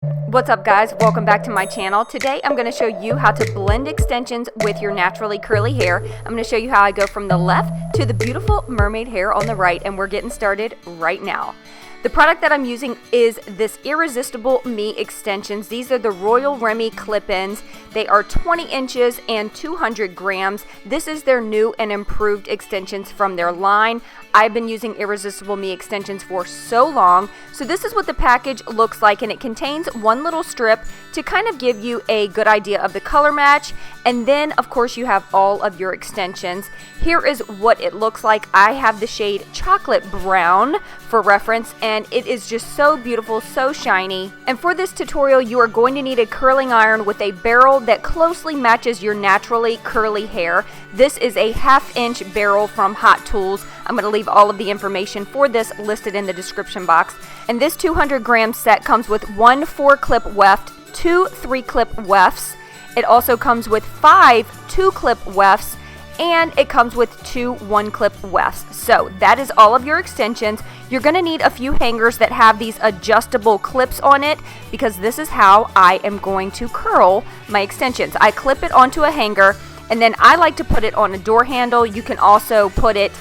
What's up guys, welcome back to my channel. Today I'm going to show you how to blend extensions with your naturally curly hair. I'm going to show you how I go from the left to the beautiful mermaid hair on the right, and we're getting started right now. The product that I'm using is this Irresistible Me Extensions. These are the Royal Remi clip-ins. They are 20 inches and 200 grams. This is their new and improved extensions from their line. I've been using Irresistible Me Extensions for so long. So this is what the package looks like, and it contains one little strip to kind of give you a good idea of the color match. And then of course you have all of your extensions. Here is what it looks like. I have the shade chocolate brown for reference, and it is just so beautiful, so shiny. And for this tutorial you are going to need a curling iron with a barrel that closely matches your naturally curly hair. This is a 1/2 inch barrel from Hot Tools. I'm going to leave all of the information for this listed in the description box. And this 200 gram set comes with one 4-clip weft, two 3-clip wefts. It also comes with 5 2-clip wefts, and it comes with 2 1-clip wefts. So that is all of your extensions. You're going to need a few hangers that have these adjustable clips on it, because this is how I am going to curl my extensions. I clip it onto a hanger, and then I like to put it on a door handle. You can also put it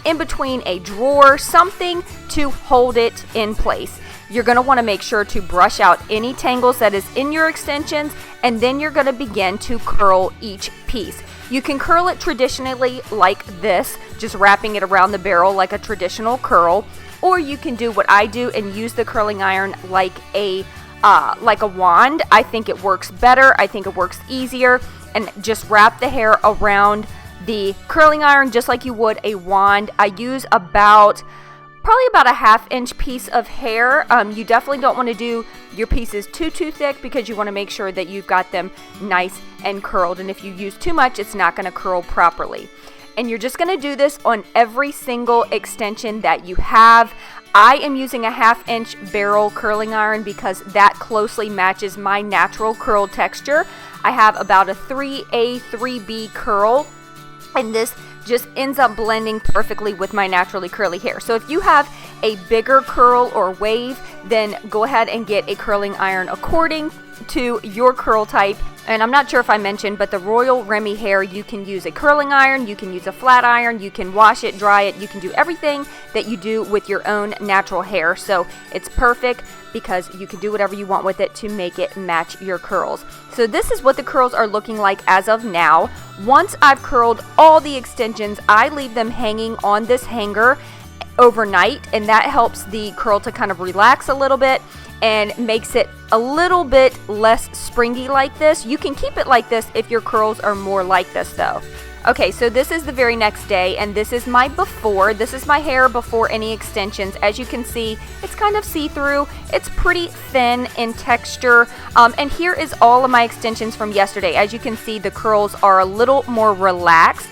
in between a drawer, something to hold it in place. You're going to want to make sure to brush out any tangles that is in your extensions, and then you're going to begin to curl each piece. You can curl it traditionally like this, just wrapping it around the barrel like a traditional curl, or you can do what I do and use the curling iron like a wand. I think it works better. I think it works easier, and just wrap the hair around the curling iron just like you would a wand. I use probably about a 1/2 inch piece of hair. You definitely don't want to do your pieces too thick, because you want to make sure that you've got them nice and curled, and if you use too much it's not going to curl properly. And you're just going to do this on every single extension that you have. I am using a 1/2 inch barrel curling iron because that closely matches my natural curl texture. I have about a 3A, 3B curl, and this just ends up blending perfectly with my naturally curly hair. So if you have a bigger curl or wave, then go ahead and get a curling iron according to your curl type. And I'm not sure if I mentioned, but the Royal Remi hair, you can use a curling iron, you can use a flat iron, you can wash it, dry it, you can do everything that you do with your own natural hair. So it's perfect because you can do whatever you want with it to make it match your curls. So this is what the curls are looking like as of now. Once I've curled all the extensions, I leave them hanging on this hanger overnight, and that helps the curl to kind of relax a little bit and makes it a little bit less springy like this. You can keep it like this if your curls are more like this though. Okay, so this is the very next day, and this is my before. This is my hair before any extensions. As you can see, it's kind of see-through. It's pretty thin in texture. And here is all of my extensions from yesterday. As you can see, the curls are a little more relaxed.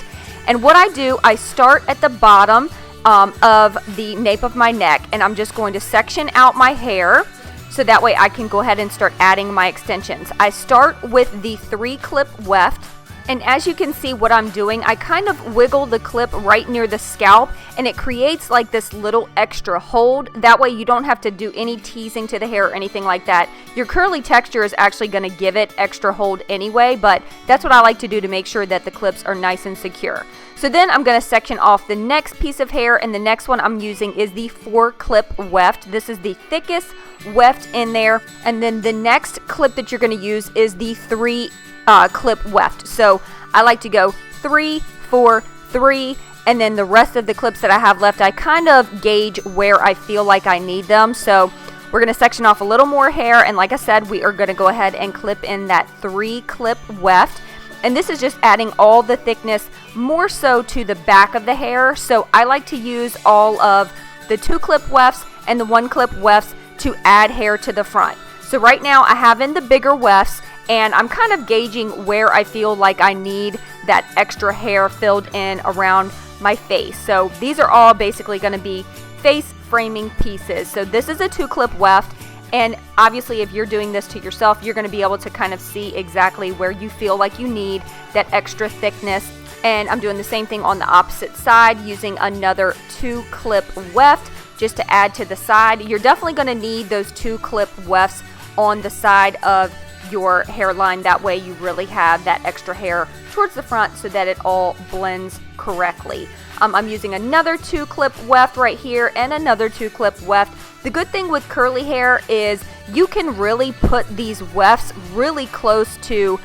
And what I do, I start at the bottom of the nape of my neck, and I'm just going to section out my hair, so that way I can go ahead and start adding my extensions. I start with the 3-clip weft, and as you can see what I'm doing, I kind of wiggle the clip right near the scalp, and it creates like this little extra hold. That way you don't have to do any teasing to the hair or anything like that. Your curly texture is actually going to give it extra hold anyway, but that's what I like to do to make sure that the clips are nice and secure. So then I'm going to section off the next piece of hair, and the next one I'm using is the 4-clip weft. This is the thickest weft in there, and then the next clip that you're going to use is the 3-clip weft. So I like to go 3, 4, 3, and then the rest of the clips that I have left, I kind of gauge where I feel like I need them. So we're going to section off a little more hair, and like I said, we are going to go ahead and clip in that 3-clip weft. And this is just adding all the thickness more so to the back of the hair. So I like to use all of the 2-clip wefts and the 1-clip wefts to add hair to the front. So right now I have in the bigger wefts, and I'm kind of gauging where I feel like I need that extra hair filled in around my face. So these are all basically going to be face framing pieces. So this is a 2-clip weft, and obviously if you're doing this to yourself, you're going to be able to kind of see exactly where you feel like you need that extra thickness. And I'm doing the same thing on the opposite side, using another 2-clip weft just to add to the side. You're definitely going to need those 2-clip wefts on the side of your hairline. That way you really have that extra hair towards the front so that it all blends correctly. I'm using another 2-clip weft right here and another 2-clip weft. The good thing with curly hair is you can really put these wefts really close to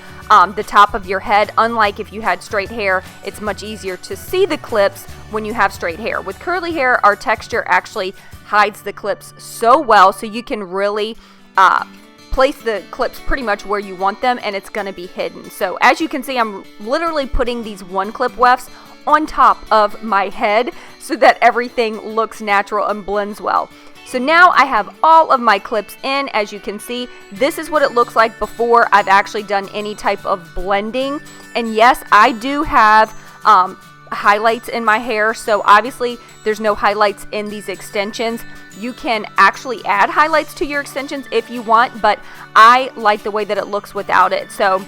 the top of your head. Unlike if you had straight hair, it's much easier to see the clips when you have straight hair. With curly hair, our texture actually hides the clips so well, so you can really place the clips pretty much where you want them, and it's going to be hidden. So as you can see, I'm literally putting these 1-clip wefts on top of my head so that everything looks natural and blends well. So now I have all of my clips in. As you can see, this is what it looks like before I've actually done any type of blending. And yes, I do have highlights in my hair, so obviously there's no highlights in these extensions. You can actually add highlights to your extensions if you want, but I like the way that it looks without it. So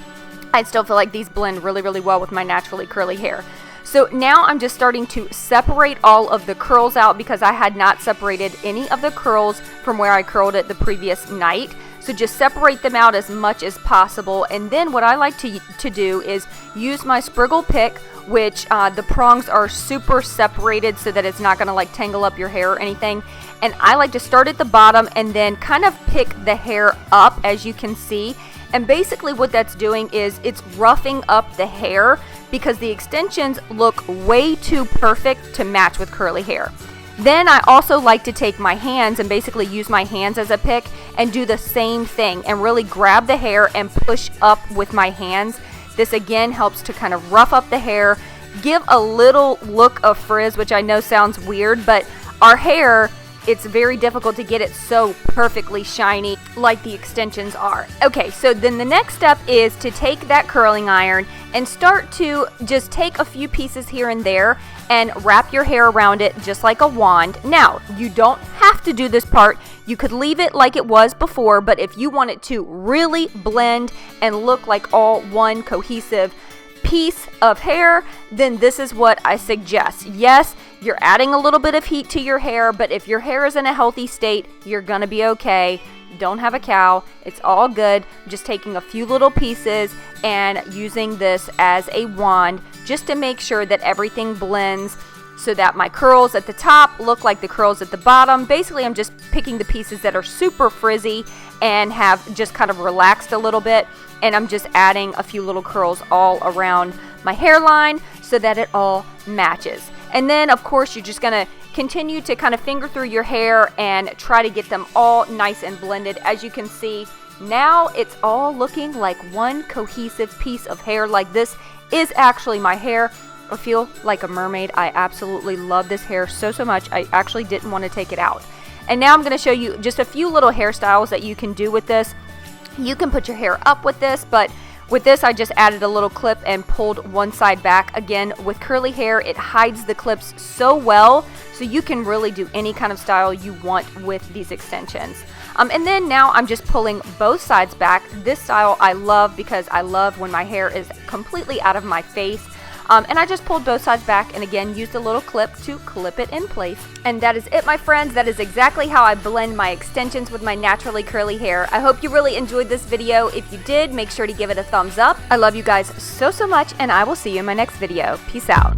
I still feel like these blend really, really well with my naturally curly hair. So now I'm just starting to separate all of the curls out because I had not separated any of the curls from where I curled it the previous night. So just separate them out as much as possible. And then what I like to do is use my Spriggle pick, which the prongs are super separated so that it's not going to like tangle up your hair or anything. And I like to start at the bottom and then kind of pick the hair up, as you can see. And basically what that's doing is it's roughing up the hair because the extensions look way too perfect to match with curly hair. Then I also like to take my hands and basically use my hands as a pick and do the same thing and really grab the hair and push up with my hands. This again helps to kind of rough up the hair, give a little look of frizz, which I know sounds weird, but our hair, it's very difficult to get it so perfectly shiny like the extensions are. Okay, so then the next step is to take that curling iron and start to just take a few pieces here and there and wrap your hair around it just like a wand. Now, you don't have to do this part. You could leave it like it was before, but if you want it to really blend and look like all one cohesive piece of hair, then this is what I suggest. Yes, you're adding a little bit of heat to your hair, but if your hair is in a healthy state, you're gonna be okay. Don't have a cow, it's all good. Just taking a few little pieces and using this as a wand just to make sure that everything blends so that my curls at the top look like the curls at the bottom. Basically, I'm just picking the pieces that are super frizzy and have just kind of relaxed a little bit, and I'm just adding a few little curls all around my hairline so that it all matches. And then of course you're just gonna continue to kind of finger through your hair and try to get them all nice and blended. As you can see, now it's all looking like one cohesive piece of hair. Like this is actually my hair. I feel like a mermaid. I absolutely love this hair so much. I actually didn't want to take it out. And now I'm going to show you just a few little hairstyles that you can do with this. You can put your hair up with this, but with this I just added a little clip and pulled one side back. Again, with curly hair, it hides the clips so well, so you can really do any kind of style you want with these extensions. And then now I'm just pulling both sides back. This style I love because I love when my hair is completely out of my face. And I just pulled both sides back and again used a little clip to clip it in place. And that is it, my friends. That is exactly how I blend my extensions with my naturally curly hair. I hope you really enjoyed this video. If you did, make sure to give it a thumbs up. I love you guys so much, and I will see you in my next video. Peace out.